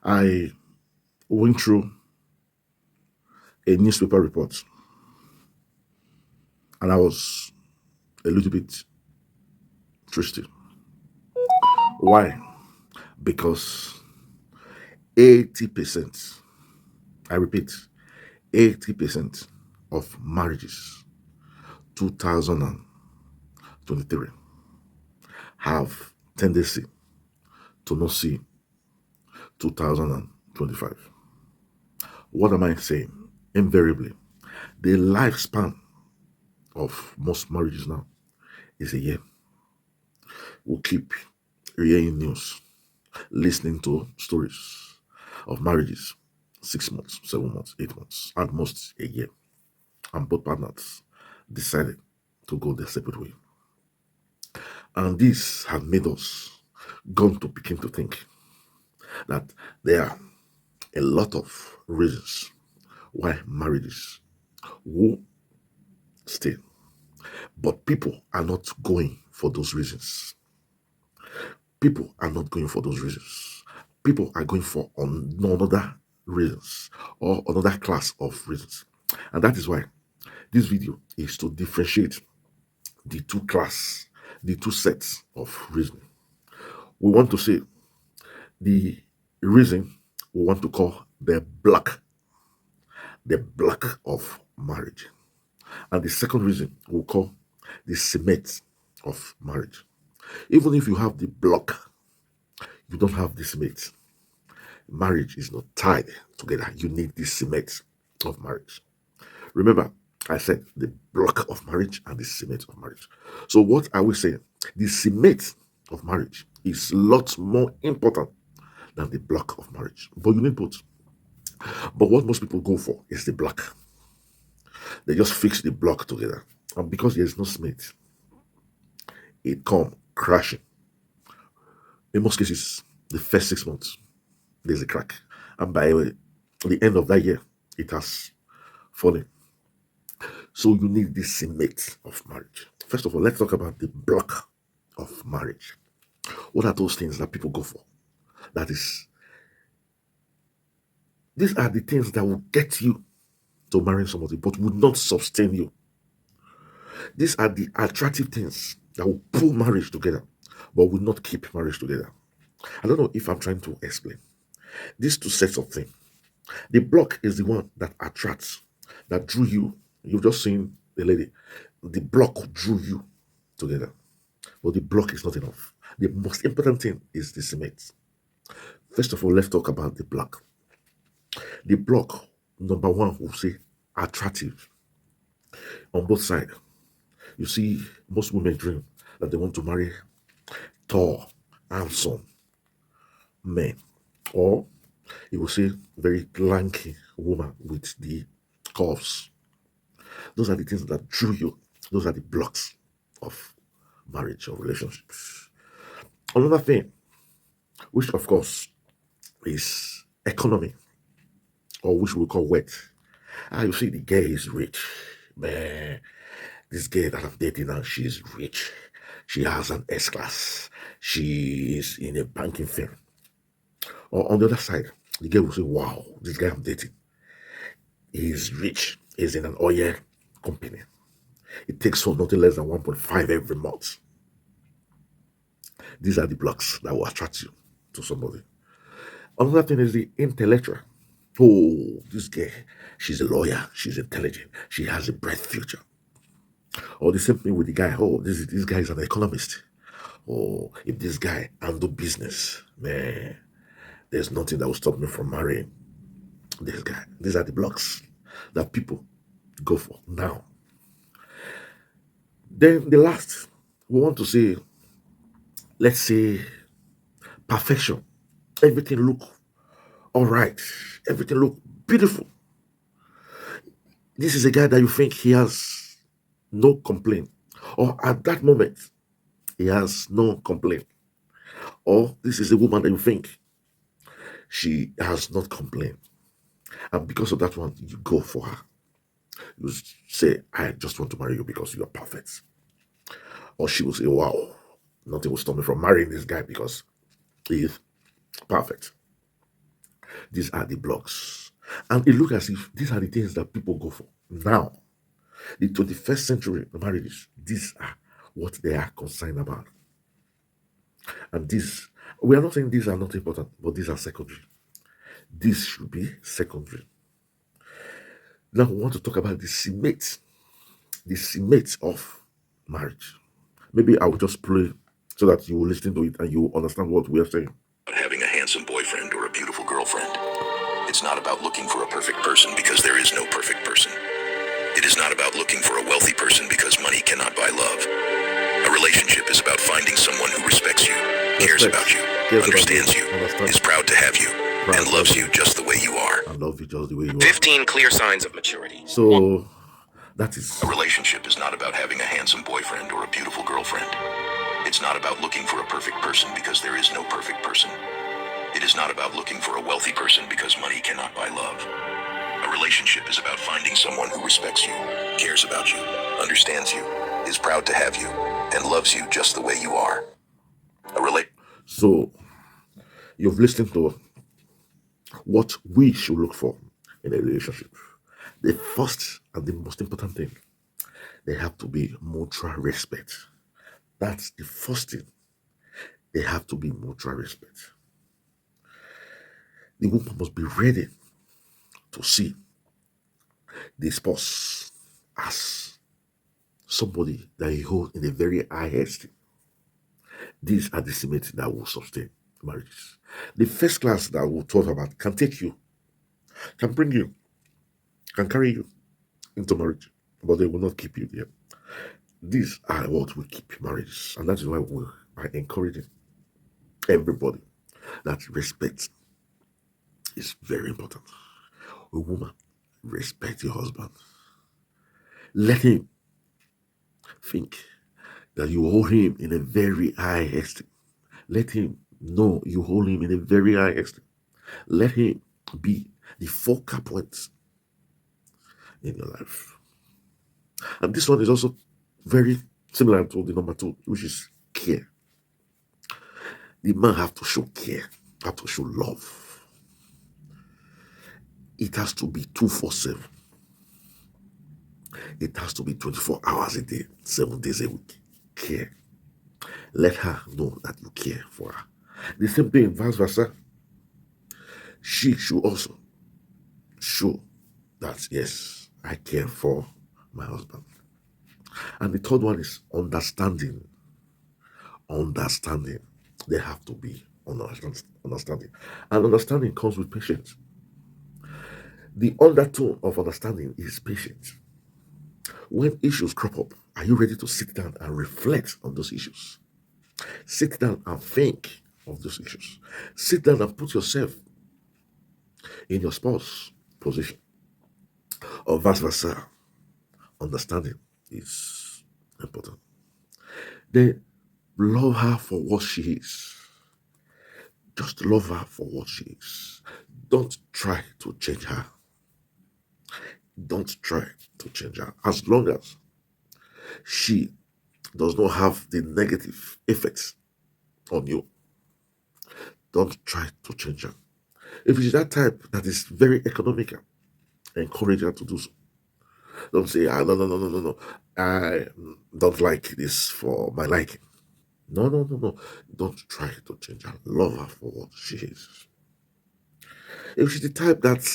I went through a newspaper report and I was a little bit twisted. Why? Because 80%, I repeat, 80% of marriages 2023 have tendency to not see 2025. What am I saying? Invariably, the lifespan of most marriages now is a year. We'll keep hearing news, listening to stories of marriages 6 months, 7 months, 8 months, at most a year. And both partners decided to go their separate way. And this has made us gone to begin to think that there are a lot of reasons why marriages will stay. But people are not going for those reasons. People are not going for those reasons. People are going for another reasons or another class of reasons. And that is why this video is to differentiate the two sets of reasoning. We want to say the reason we want to call the block of marriage. And the second reason we'll call the cement of marriage. Even if you have the block, you don't have the cement. Marriage is not tied together. You need the cement of marriage. Remember, I said the block of marriage and the cement of marriage. So what are we saying? The cement of marriage is a lot more important than the block of marriage. But you need both. But what most people go for is the block. They just fix the block together. And because there's no cement, it come crashing. In most cases, the first 6 months, there's a crack. And by the end of that year, it has fallen. So you need the cement of marriage. First of all, let's talk about the block of marriage. What are those things that people go for? That is, these are the things that will get you to marry somebody, but will not sustain you. These are the attractive things that will pull marriage together, but will not keep marriage together. I don't know if I'm trying to explain. These two sets of things. The block is the one that attracts, that drew you. You've just seen the lady. The block drew you together. But the block is not enough. The most important thing is the cement. First of all, let's talk about the block. The block, number one, will say attractive on both sides. You see, most women dream that they want to marry tall, handsome men, or you will say very lanky woman with the curves. Those are the things that drew you. Those are the blocks of marriage or relationships. Another thing, which of course is economy, or which we call wealth. You see, the girl is rich. Man, this girl that I'm dating now, she's rich. She has an S class. She is in a banking firm. Or on the other side, the girl will say, wow, this guy I'm dating, he's rich. He's in an oil company. It takes for nothing less than 1.5 every month. These are the blocks that will attract you to somebody. Another thing is the intellectual. Oh, this girl, she's a lawyer, she's intelligent, she has a bright future. Or the same thing with the guy. Oh, this guy is an economist. Oh, if this guy handle business, man, there's nothing that will stop me from marrying this guy. These are the blocks that people go for now. Then the last, we want to say, let's say, perfection. Everything look all right. Everything look beautiful. This is a guy that you think he has no complaint, or at that moment he has no complaint, or this is a woman that you think she has not complained, and because of that one you go for her. You say, I just want to marry you because you are perfect. Or she will say, wow, nothing will stop me from marrying this guy because he is perfect. These are the blocks. And it looks as if these are the things that people go for. Now, the 21st century marriages, these are what they are concerned about. And these, we are not saying these are not important, but these are secondary. This should be secondary. Now we want to talk about the cement of marriage. Maybe I will just play so that you will listen to it and you will understand what we are saying. Having a handsome boyfriend or a beautiful girlfriend. It's not about looking for a perfect person because there is no perfect person. It is not about looking for a wealthy person because money cannot buy love. A relationship is about finding someone who respects you, cares about you, understands you, is proud to have you, and loves you just the way you are. I love you just the way you are. 15 clear signs of maturity. So that is A relationship is not about having a handsome boyfriend or a beautiful girlfriend. It's not about looking for a perfect person because there is no perfect person. It is not about looking for a wealthy person because money cannot buy love. A relationship is about finding someone who respects you, cares about you, understands you, is proud to have you, and loves you just the way you are. So you've listened to what we should look for in a relationship. The first and the most important thing, they have to be mutual respect. That's the first thing. They have to be mutual respect. The woman must be ready to see the spouse as somebody that he holds in a very high esteem. These are the cement that will sustain marriages. The first class that we'll talk about can take you, can bring you, can carry you into marriage, but they will not keep you there. These are what will keep marriages, and that is why we are encouraging everybody that respect is very important. A woman, respect your husband. Let him think that you hold him in a very high esteem. Let him know you hold him in a very high esteem. Let him be the focal point in your life. And this one is also very similar to the number two, which is care. The man have to show care, have to show love. It has to be 247. It has to be 24 hours a day, 7 days a week. Care. Let her know that you care for her. The same thing, vice versa. She should also show that, yes, I care for my husband. And the third one is understanding. Understanding. They have to be understanding. And understanding comes with patience. The undertone of understanding is patience. When issues crop up, are you ready to sit down and reflect on those issues? Sit down and think of those issues. Sit down and put yourself in your spouse position. Or vice versa. Understanding is important. Then love her for what she is. Just love her for what she is. Don't try to change her. Don't try to change her. As long as she does not have the negative effects on you, don't try to change her. If it's that type that is very economical, encourage her to do so. Don't say, no, no, no, no, no, no. I don't like this for my liking. No, no, no, no. Don't try to change her. Love her for what she is. If she's the type that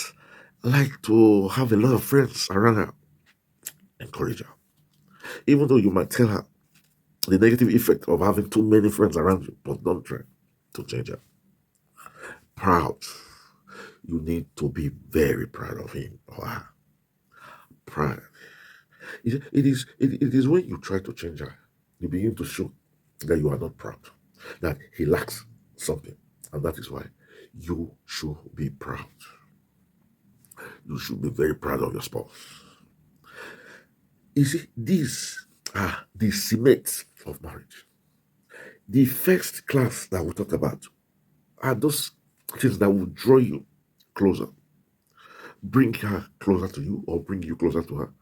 like to have a lot of friends around her, encourage her. Even though you might tell her the negative effect of having too many friends around you, but don't try to change her. Proud. You need to be very proud of him or her. Proud. It is when you try to change her, you begin to show that you are not proud, that he lacks something. And that is why you should be proud. You should be very proud of your spouse. You see, these are the cement of marriage. The first class that we talked about are those things that will draw you closer, bring her closer to you or bring you closer to her.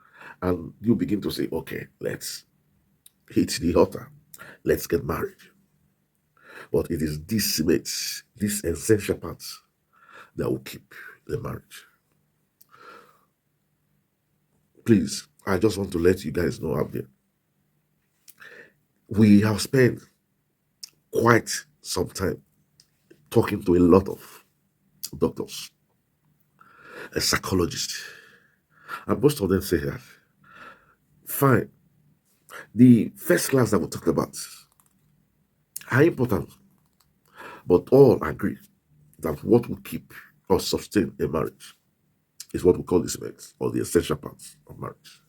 And you begin to say, okay, let's hit the altar. Let's get married. But it is these cements, these essential parts that will keep the marriage. Please, I just want to let you guys know out there. We have spent quite some time talking to a lot of doctors, a psychologist, and most of them say that, fine, the first class that we talked about are important, but all agree that what will keep or sustain a marriage is what we call the cement or the essential parts of marriage.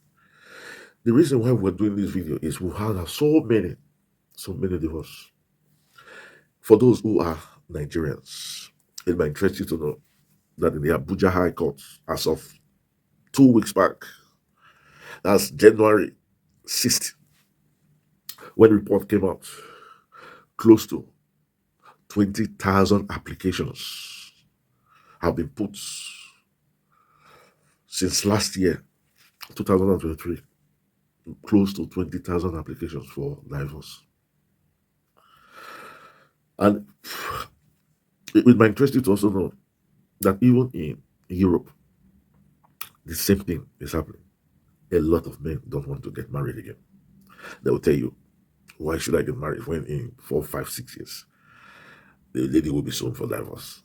The reason why we're doing this video is we have so many divorces. For those who are Nigerians, it might interest you to know that in the Abuja High Court, as of 2 weeks back, that's January 6th, when the report came out, close to 20,000 applications have been put since last year, 2023, close to 20,000 applications for divorce. And it might interest you to also know that even in Europe, the same thing is happening. A lot of men don't want to get married again. They will tell you, why should I get married when in 4, 5, 6 years, the lady will be sold for divorce?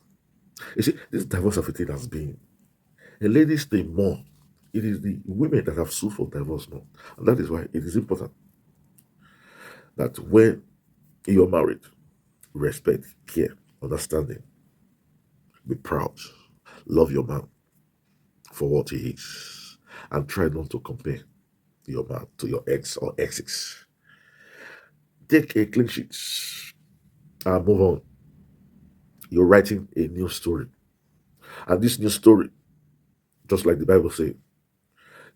You see, this divorce of a thing has been a lady's thing more. It is the women that have sued for divorce more. And that is why it is important that when you're married, respect, care, understanding, be proud, love your man for what he is, and try not to compare your man to your ex or exes. Take a clean sheet and move on. You're writing a new story. And this new story, just like the Bible says,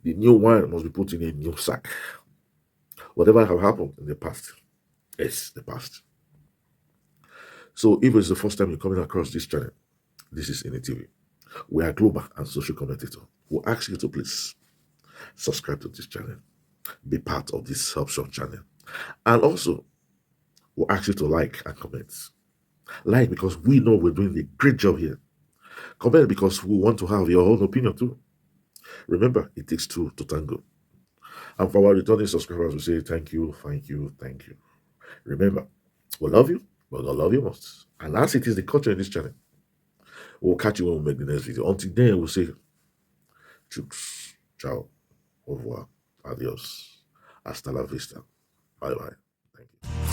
the new wine must be put in a new sack. Whatever have happened in the past is the past. So if it's the first time you're coming across this channel, this is INNITV. We are global and social commentator. We'll ask you to please subscribe to this channel, be part of this option channel, and also we'll ask you to like and comment. Like because we know we're doing a great job here. Comment because we want to have your own opinion too. Remember, it takes two to tango. And for our returning subscribers, we say thank you, thank you, thank you. Remember, we love you, but God love you most. And as it is the culture in this channel, we'll catch you when we make the next video. Until then, we'll say, chooks, ciao, au revoir, adios, hasta la vista, bye bye. Thank you.